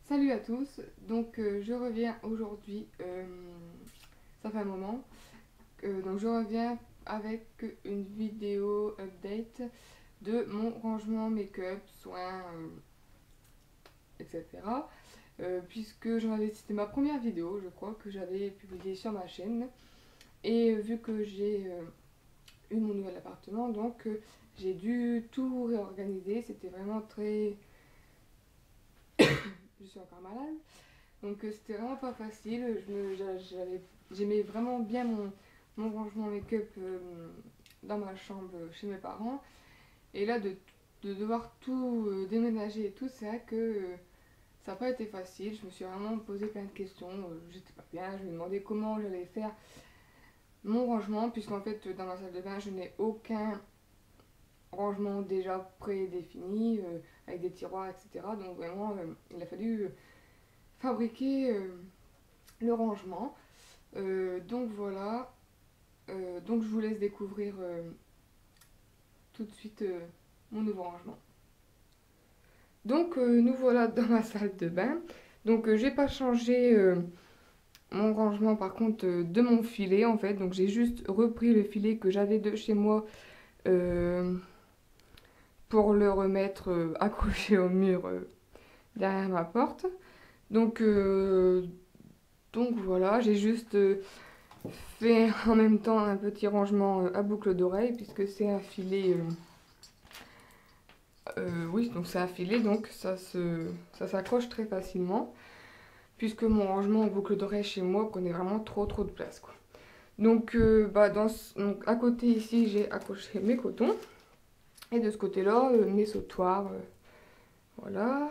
Salut à tous, donc je reviens aujourd'hui, ça fait un moment, donc je reviens avec une vidéo update de mon rangement make-up, soins, etc. Puisque c'était ma première vidéo, je crois, que j'avais publiée sur ma chaîne. Et vu que j'ai eu mon nouvel appartement, donc j'ai dû tout réorganiser, c'était vraiment très... Je suis encore malade. Donc c'était vraiment pas facile. J'aimais vraiment bien mon rangement make-up dans ma chambre chez mes parents. Et là, de devoir tout déménager et tout, c'est vrai que ça n'a pas été facile. Je me suis vraiment posé plein de questions. J'étais pas bien. Je me demandais comment j'allais faire mon rangement, puisqu'en fait, dans ma salle de bain, je n'ai aucun rangement déjà prédéfini, avec des tiroirs, etc. Donc vraiment, il a fallu fabriquer le rangement. Donc voilà, donc je vous laisse découvrir tout de suite mon nouveau rangement. Donc nous voilà dans ma salle de bain. Donc j'ai pas changé mon rangement par contre de mon filet en fait. Donc j'ai juste repris le filet que j'avais de chez moi pour le remettre accroché au mur derrière ma porte. Donc, donc voilà, j'ai juste fait en même temps un petit rangement à boucle d'oreille puisque c'est un filet. Oui, donc c'est un filet, donc ça s'accroche très facilement puisque mon rangement en boucle d'oreille chez moi prenait vraiment trop de place quoi. Donc, donc à côté ici j'ai accroché mes cotons et de ce côté-là mes sautoirs. Voilà.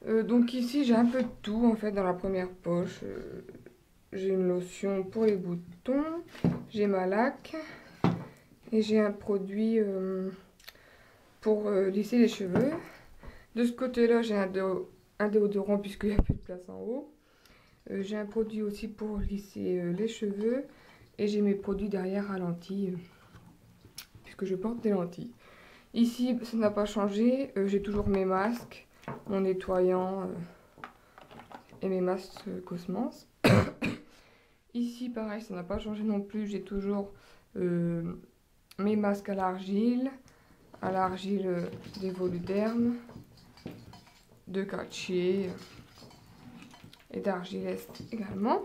Donc ici j'ai un peu de tout en fait dans la première poche. J'ai une lotion pour les boutons, j'ai ma laque et j'ai un produit pour lisser les cheveux. De ce côté-là, j'ai un déodorant puisqu'il n'y a plus de place en haut. J'ai un produit aussi pour lisser les cheveux et j'ai mes produits derrière à lentilles puisque je porte des lentilles. Ici, ça n'a pas changé. J'ai toujours mes masques, mon nettoyant et mes masques Cosmos. Ici, pareil, ça n'a pas changé non plus. J'ai toujours mes masques à l'argile des Voluderm, de Cartier et d'Argilest également.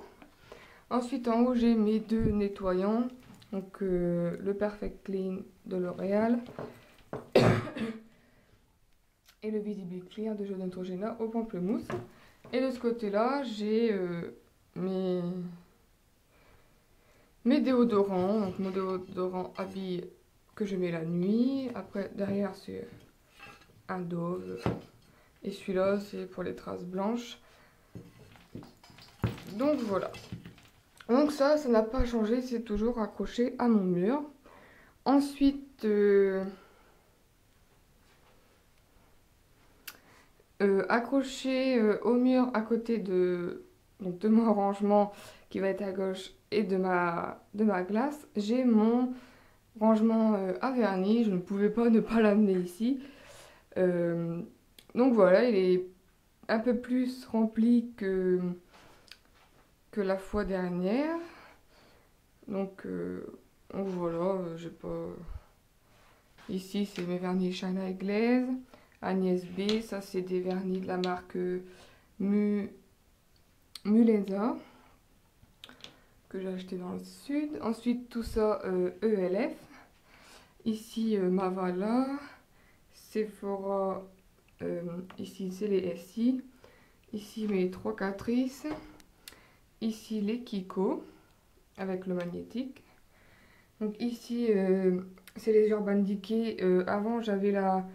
Ensuite, en haut, j'ai mes deux nettoyants. Donc, le Perfect Clean de L'Oréal et le Visible Clear de Jeu Neutrogena au pamplemousse. Et de ce côté-là, j'ai mes déodorants. Donc, mon déodorant habille que je mets la nuit. Après, derrière, c'est un Dove. Et celui-là, c'est pour les traces blanches. Donc voilà. Donc ça n'a pas changé, c'est toujours accroché à mon mur. Ensuite, accroché au mur à côté donc de mon rangement qui va être à gauche et de ma glace, j'ai mon rangement à vernis. Je ne pouvais pas ne pas l'amener ici. Donc voilà, il est un peu plus rempli que la fois dernière. Donc voilà, j'ai pas... Ici, c'est mes vernis China et Glaze. Agnès B, ça c'est des vernis de la marque Muleza que j'ai acheté dans le sud. Ensuite, tout ça ELF. Ici, Mavala, Sephora, ici c'est les SI. Ici, mes trois Catrice. Ici, les Kiko avec le magnétique. Donc ici, c'est les Urban Decay. Avant, j'avais la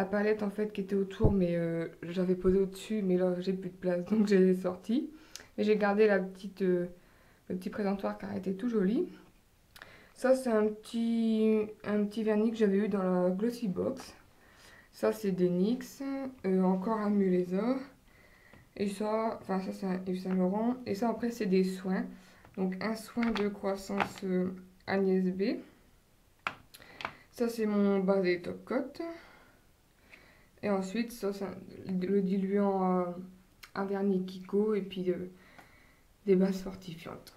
palette en fait qui était autour, mais j'avais posé au-dessus, mais là, j'ai plus de place, donc j'ai sorti. Et j'ai gardé le petit présentoir car elle était tout joli. Ça, c'est un petit vernis que j'avais eu dans la Glossy Box. Ça, c'est des NYX. Encore un Mulesa. Et ça, enfin, ça, c'est un Yves Saint Laurent. Et ça, après, c'est des soins. Donc, un soin de croissance Agnès B. Ça, c'est mon bas des Top Coat. Et ensuite, ça, c'est le diluant un vernis Kiko et puis des bases fortifiantes.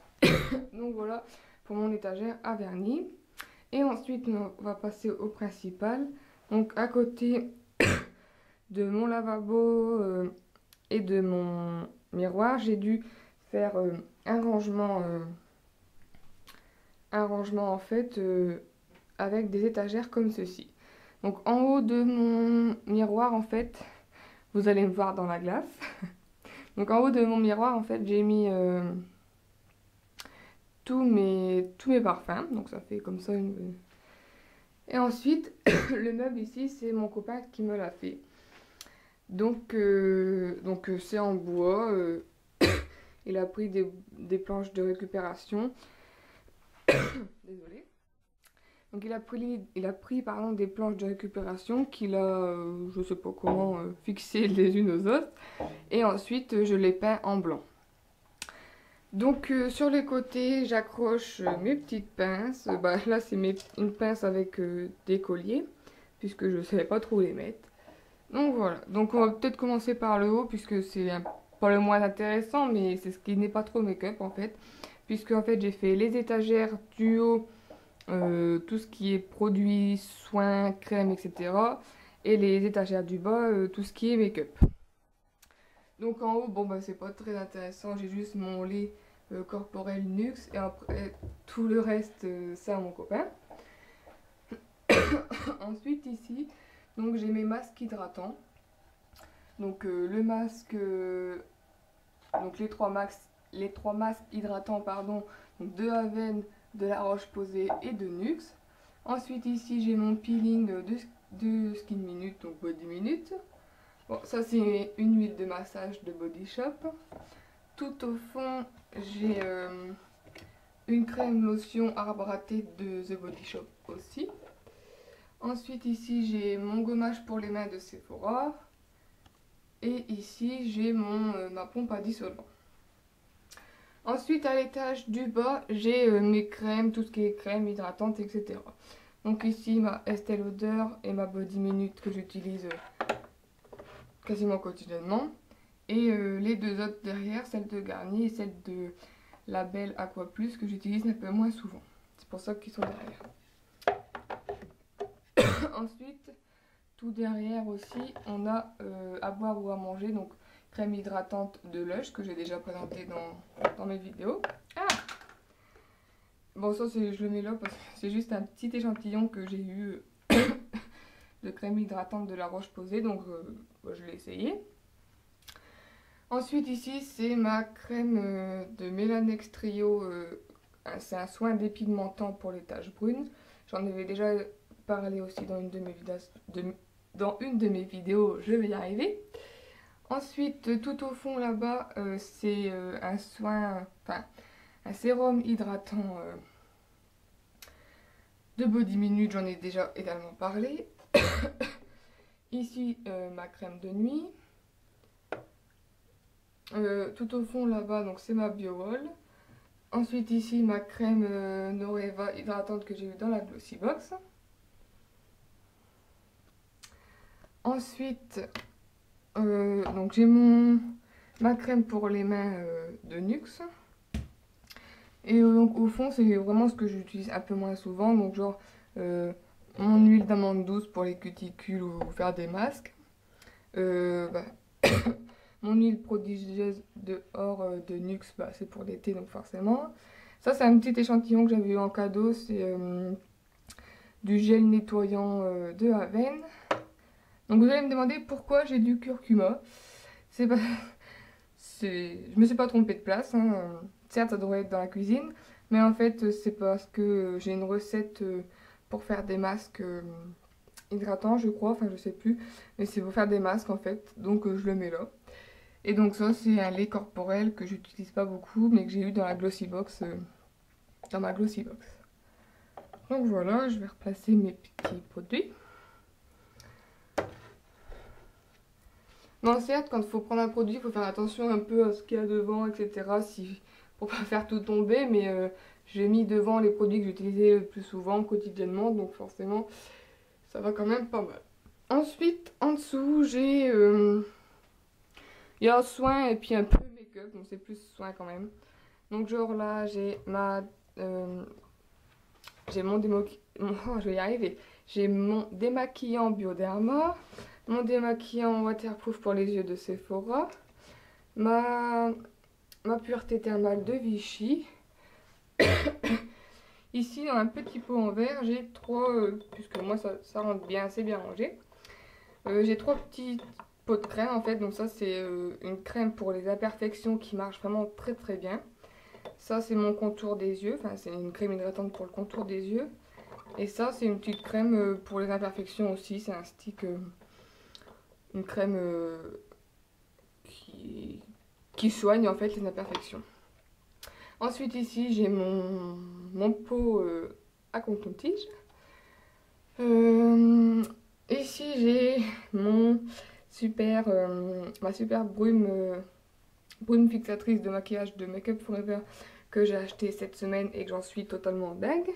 Donc voilà pour mon étagère à vernis. Et ensuite, on va passer au principal. Donc à côté de mon lavabo et de mon miroir, j'ai dû faire un rangement en fait avec des étagères comme ceci. Donc en haut de mon miroir en fait, vous allez me voir dans la glace. Donc en haut de mon miroir en fait, j'ai mis tous mes parfums. Donc ça fait comme ça une... Et ensuite, le meuble ici, c'est mon copain qui me l'a fait. Donc c'est en bois. Il a pris des planches de récupération. Désolée. Donc il a pris pardon, des planches de récupération qu'il a, je sais pas comment, fixées les unes aux autres. Et ensuite, je les peins en blanc. Donc sur les côtés, j'accroche mes petites pinces. Bah, là, c'est une pince avec des colliers, puisque je ne savais pas trop où les mettre. Donc voilà. Donc on va peut-être commencer par le haut, puisque c'est pas le moins intéressant, mais c'est ce qui n'est pas trop make-up en fait. Puisque en fait, j'ai fait les étagères du haut. Tout ce qui est produits, soins, crèmes, etc. Et les étagères du bas, tout ce qui est make-up. Donc en haut, bon bah c'est pas très intéressant, j'ai juste mon lait corporel Nuxe et après tout le reste c'est à mon copain. Ensuite ici, donc j'ai mes masques hydratants. Donc le masque, donc les trois masques hydratants pardon, donc de Haven, de La Roche-Posay et de Nuxe. Ensuite ici j'ai mon peeling de Skin Minute, donc Body Minute. Bon, ça c'est une huile de massage de Body Shop. Tout au fond j'ai une crème lotion arbre à thé de The Body Shop aussi. Ensuite ici j'ai mon gommage pour les mains de Sephora. Et ici j'ai ma pompe à dissolvant. Ensuite, à l'étage du bas, j'ai mes crèmes, tout ce qui est crème hydratante, etc. Donc ici, ma Estée Lauder et ma Body Minute que j'utilise quasiment quotidiennement. Et les deux autres derrière, celle de Garnier et celle de la Belle Aqua Plus que j'utilise un peu moins souvent. C'est pour ça qu'ils sont derrière. Ensuite, tout derrière aussi, on a à boire ou à manger, donc crème hydratante de Lush que j'ai déjà présenté dans mes vidéos. Ah bon, ça je le mets là parce que c'est juste un petit échantillon que j'ai eu de crème hydratante de La Roche-Posay, donc je l'ai essayé. Ensuite ici c'est ma crème de Mélanex Trio, c'est un soin dépigmentant pour les taches brunes. J'en avais déjà parlé aussi dans une de mes vidéos, je vais y arriver. Ensuite, tout au fond là-bas, c'est un sérum hydratant de Body Minute, j'en ai déjà également parlé. Ici, ma crème de nuit. Tout au fond là-bas, donc c'est ma BioWall. Ensuite ici, ma crème Noreva hydratante que j'ai eu dans la Glossy Box. Ensuite, donc j'ai ma crème pour les mains de Nuxe. Et donc au fond, c'est vraiment ce que j'utilise un peu moins souvent. Donc genre mon huile d'amande douce pour les cuticules ou faire des masques. Mon huile prodigieuse de or de Nuxe, c'est pour l'été donc forcément. Ça c'est un petit échantillon que j'avais eu en cadeau. C'est du gel nettoyant de Haven. Donc vous allez me demander pourquoi j'ai du curcuma. Je me suis pas trompée de place, hein. Certes ça devrait être dans la cuisine, mais en fait c'est parce que j'ai une recette pour faire des masques hydratants je crois, enfin je sais plus. Mais c'est pour faire des masques en fait, donc je le mets là. Et donc ça c'est un lait corporel que j'utilise pas beaucoup mais que j'ai eu dans la Glossy Box, dans ma Glossy Box. Donc voilà, je vais replacer mes petits produits. Non, certes, quand il faut prendre un produit, il faut faire attention un peu à ce qu'il y a devant, etc. Pour pas faire tout tomber, mais j'ai mis devant les produits que j'utilisais le plus souvent, quotidiennement, donc forcément, ça va quand même pas mal. Ensuite, en dessous, j'ai... il y a soin et puis un peu make-up, donc c'est plus soin quand même. Donc genre là, j'ai ma... j'ai mon oh, je vais y arriver. J'ai mon démaquillant Bioderma, mon démaquillant waterproof pour les yeux de Sephora, ma, ma pureté thermale de Vichy. Ici, dans un petit pot en verre, j'ai trois, puisque moi ça rentre bien, c'est bien rangé. J'ai trois petits pots de crème en fait, donc ça c'est une crème pour les imperfections qui marche vraiment très très bien. Ça c'est mon contour des yeux, enfin c'est une crème hydratante pour le contour des yeux. Et ça c'est une petite crème pour les imperfections aussi, c'est un stick, une crème qui soigne en fait les imperfections. Ensuite ici j'ai mon pot à coton-tige. Ici j'ai mon ma super brume fixatrice de maquillage de Make Up Forever que j'ai acheté cette semaine et que j'en suis totalement dingue.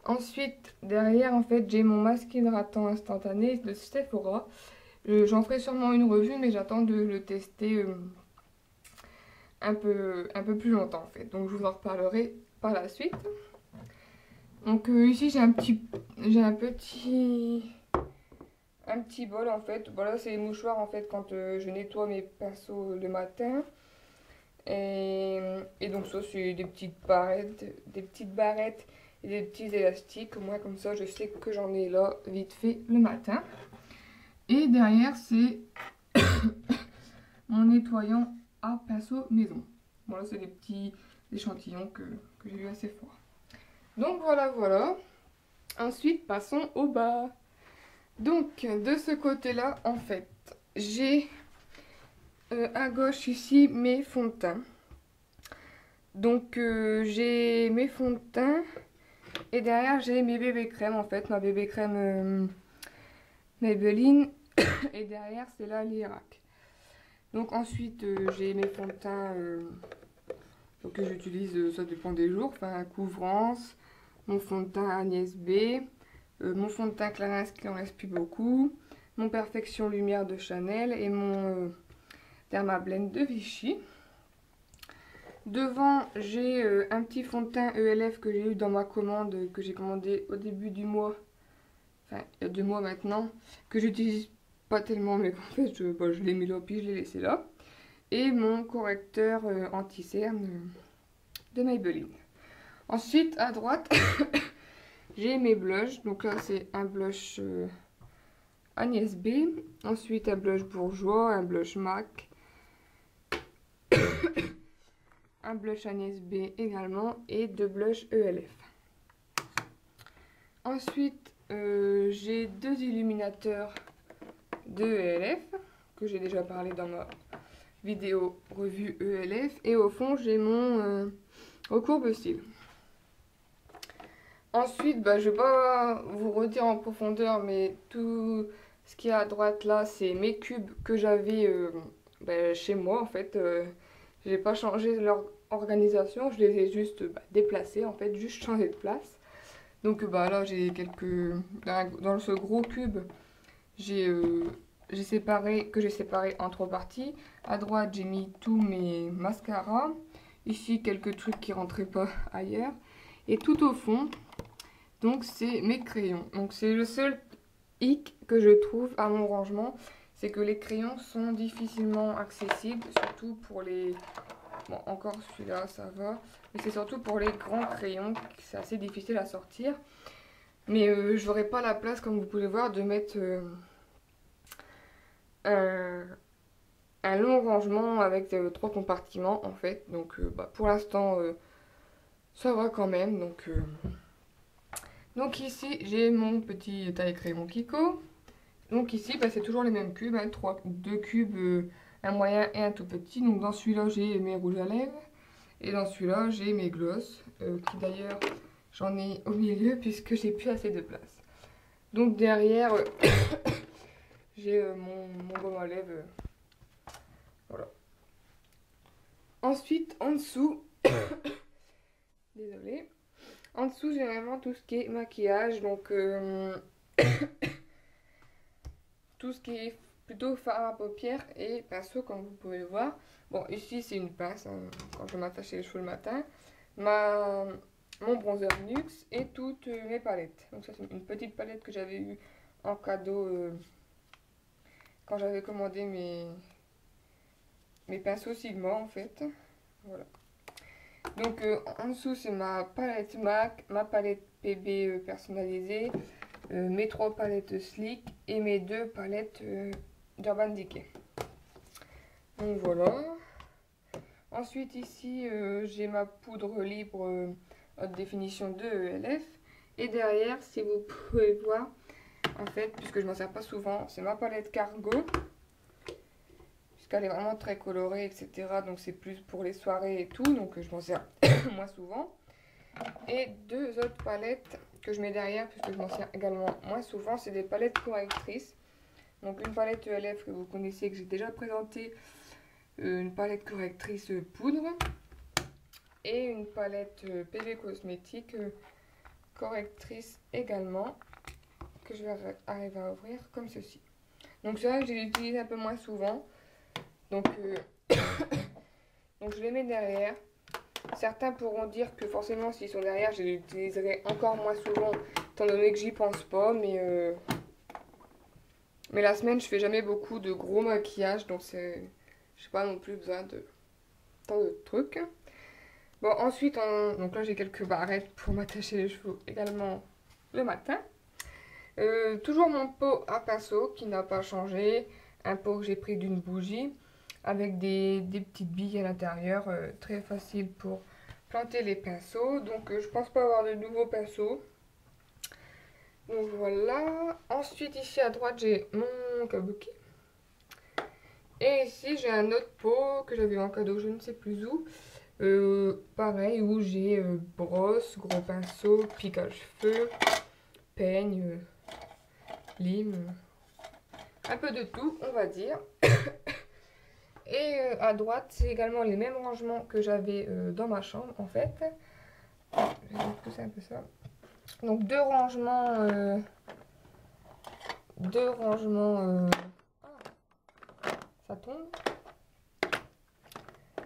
Ensuite derrière en fait j'ai mon masque hydratant instantané de Sephora. J'en ferai sûrement une revue mais j'attends de le tester un peu plus longtemps en fait. Donc je vous en reparlerai par la suite. Donc ici j'ai un petit bol en fait. Voilà, c'est les mouchoirs en fait quand je nettoie mes pinceaux le matin. Et donc ça c'est des petites barrettes et des petits élastiques. Moi comme ça je sais que j'en ai là vite fait le matin. Et derrière c'est mon nettoyant à pinceau maison. Voilà, c'est des petits échantillons que j'ai eu assez fort. Donc voilà. Ensuite passons au bas. Donc de ce côté-là en fait j'ai à gauche ici mes fonds de teint. Donc j'ai mes fonds de teint et derrière j'ai mes bébés crèmes en fait, ma bébé crème Maybelline et derrière c'est la Lirac. Donc ensuite j'ai mes fonds de teint que j'utilise, ça dépend des jours, enfin couvrance, mon fond de teint Agnès B, mon fond de teint Clarins qui en reste plus beaucoup, mon Perfection Lumière de Chanel et mon Dermablend de Vichy. Devant, j'ai un petit fond de teint ELF que j'ai eu dans ma commande, que j'ai commandé au début du mois, enfin il y a 2 mois maintenant, que j'utilise pas tellement, mais qu'en fait je l'ai mis là, puis je l'ai laissé là. Et mon correcteur anti-cerne de Maybelline. Ensuite, à droite, j'ai mes blushs. Donc là, c'est un blush Agnès B. Ensuite, un blush Bourjois, un blush MAC. Un blush Agnès B également et 2 blushs ELF. Ensuite, j'ai 2 illuminateurs de ELF que j'ai déjà parlé dans ma vidéo revue ELF. Et au fond, j'ai mon recourbe cils. Ensuite, je ne vais pas vous redire en profondeur, mais tout ce qui est à droite là, c'est mes cubes que j'avais chez moi en fait. Je n'ai pas changé leur organisation, je les ai juste déplacés en fait, juste changé de place. Donc là j'ai quelques... Dans ce gros cube, j'ai séparé en 3 parties. À droite, j'ai mis tous mes mascaras. Ici, quelques trucs qui rentraient pas ailleurs. Et tout au fond, donc c'est mes crayons. Donc c'est le seul hic que je trouve à mon rangement, c'est que les crayons sont difficilement accessibles, surtout pour les... Bon, encore celui-là, ça va. Mais c'est surtout pour les grands crayons, c'est assez difficile à sortir. Mais j'aurais pas la place, comme vous pouvez voir, de mettre un long rangement avec 3 compartiments, en fait. Donc pour l'instant, ça va quand même. Donc ici, j'ai mon petit taille crayon Kiko. Donc ici, c'est toujours les mêmes cubes, 2 cubes, un moyen et un tout petit. Donc dans celui-là, j'ai mes rouges à lèvres. Et dans celui-là, j'ai mes glosses, qui d'ailleurs, j'en ai au milieu puisque j'ai plus assez de place. Donc derrière, j'ai mon baume à lèvres. Voilà. Ensuite, en dessous, désolée. En dessous, j'ai vraiment tout ce qui est maquillage. Donc tout ce qui est plutôt fard à paupières et pinceau comme vous pouvez le voir. Bon, ici c'est une pince hein, quand je m'attache les cheveux le matin. Mon bronzer NYX et toutes mes palettes. Donc ça c'est une petite palette que j'avais eue en cadeau quand j'avais commandé mes pinceaux Sigma en fait. Voilà. Donc en dessous c'est ma palette MAC, ma palette PB personnalisée, mes 3 palettes Sleek et mes 2 palettes d'Urban Decay. Donc voilà. Ensuite ici j'ai ma poudre libre haute définition de ELF. Et derrière, si vous pouvez voir, en fait, puisque je m'en sers pas souvent, c'est ma palette Cargo. Puisqu'elle est vraiment très colorée, etc. Donc c'est plus pour les soirées et tout. Donc je m'en sers moins souvent. Et 2 autres palettes que je mets derrière, puisque je m'en sers également moins souvent. C'est des palettes correctrices. Donc une palette ELF que vous connaissez, que j'ai déjà présentée. Une palette correctrice poudre. Et une palette PB Cosmétique correctrice également. Que je vais arriver à ouvrir comme ceci. Donc ça, je l'utilise un peu moins souvent. Donc, donc je les mets derrière. Certains pourront dire que forcément s'ils sont derrière, je les utiliserai encore moins souvent, étant donné que j'y pense pas. Mais la semaine, je fais jamais beaucoup de gros maquillage, donc c'est, j'ai pas non plus besoin de tant de trucs. Bon, ensuite, donc là j'ai quelques barrettes pour m'attacher les cheveux également le matin. Toujours mon pot à pinceau qui n'a pas changé. Un pot que j'ai pris d'une bougie avec des petites billes à l'intérieur. Très facile pour planter les pinceaux. Donc je pense pas avoir de nouveaux pinceaux. Donc voilà. Ensuite ici à droite j'ai mon kabuki. Et ici j'ai un autre pot que j'avais en cadeau je ne sais plus où. Pareil où j'ai brosse, gros pinceau, pic à cheveux, peigne, lime, un peu de tout on va dire. Et à droite c'est également les mêmes rangements que j'avais dans ma chambre en fait. Je vais pousser un peu ça. Donc deux rangements ça tombe.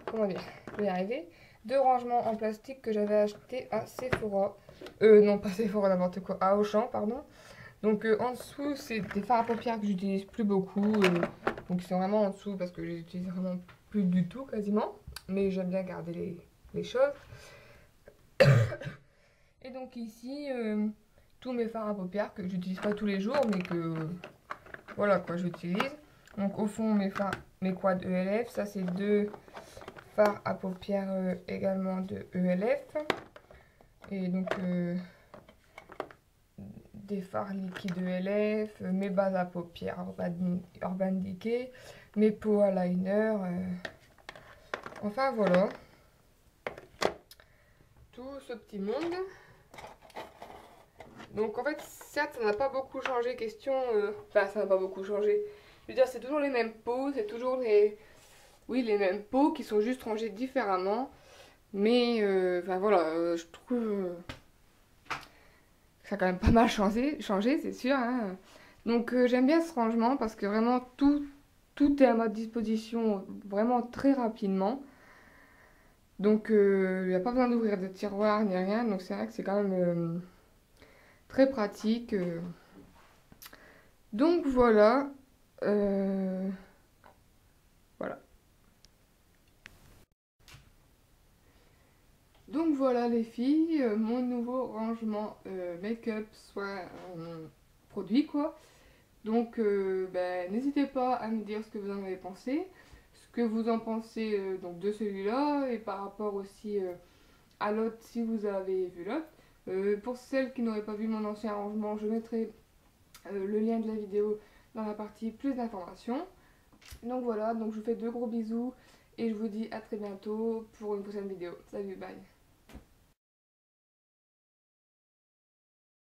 Comment dire, je vais y arriver. 2 rangements en plastique que j'avais acheté à Sephora. Non, pas Sephora, n'importe quoi, à Auchan, pardon. Donc en dessous, c'est des fards à paupières que j'utilise plus beaucoup. Donc ils sont vraiment en dessous parce que je les utilise vraiment plus du tout quasiment. Mais j'aime bien garder les choses. Et donc ici, tous mes fards à paupières que j'utilise pas tous les jours, mais que voilà quoi, j'utilise. Donc au fond, mes quads ELF, ça c'est 2 fards à paupières également de ELF. Et donc des fards liquides ELF, mes bases à paupières Urban Decay, mes pots à liner. Enfin voilà. Tout ce petit monde. Donc en fait, certes, ça n'a pas beaucoup changé, question... Enfin, ça n'a pas beaucoup changé. Je veux dire, c'est toujours les mêmes pots, c'est toujours les... Oui, les mêmes pots qui sont juste rangés différemment. Mais, enfin voilà, je trouve que ça a quand même pas mal changé c'est sûr. Hein. Donc j'aime bien ce rangement parce que vraiment tout est à ma disposition vraiment très rapidement. Donc il n'y a pas besoin d'ouvrir de tiroir ni rien. Donc c'est vrai que c'est quand même très pratique. Donc voilà. Voilà. Donc voilà les filles, mon nouveau rangement make-up, soit produit quoi. Donc ben, n'hésitez pas à me dire ce que vous en avez pensé, ce que vous en pensez donc de celui-là et par rapport aussi à l'autre si vous avez vu l'autre. Pour celles qui n'auraient pas vu mon ancien rangement, je mettrai le lien de la vidéo dans la partie plus d'informations. Donc voilà, donc je vous fais de gros bisous et je vous dis à très bientôt pour une prochaine vidéo. Salut, bye.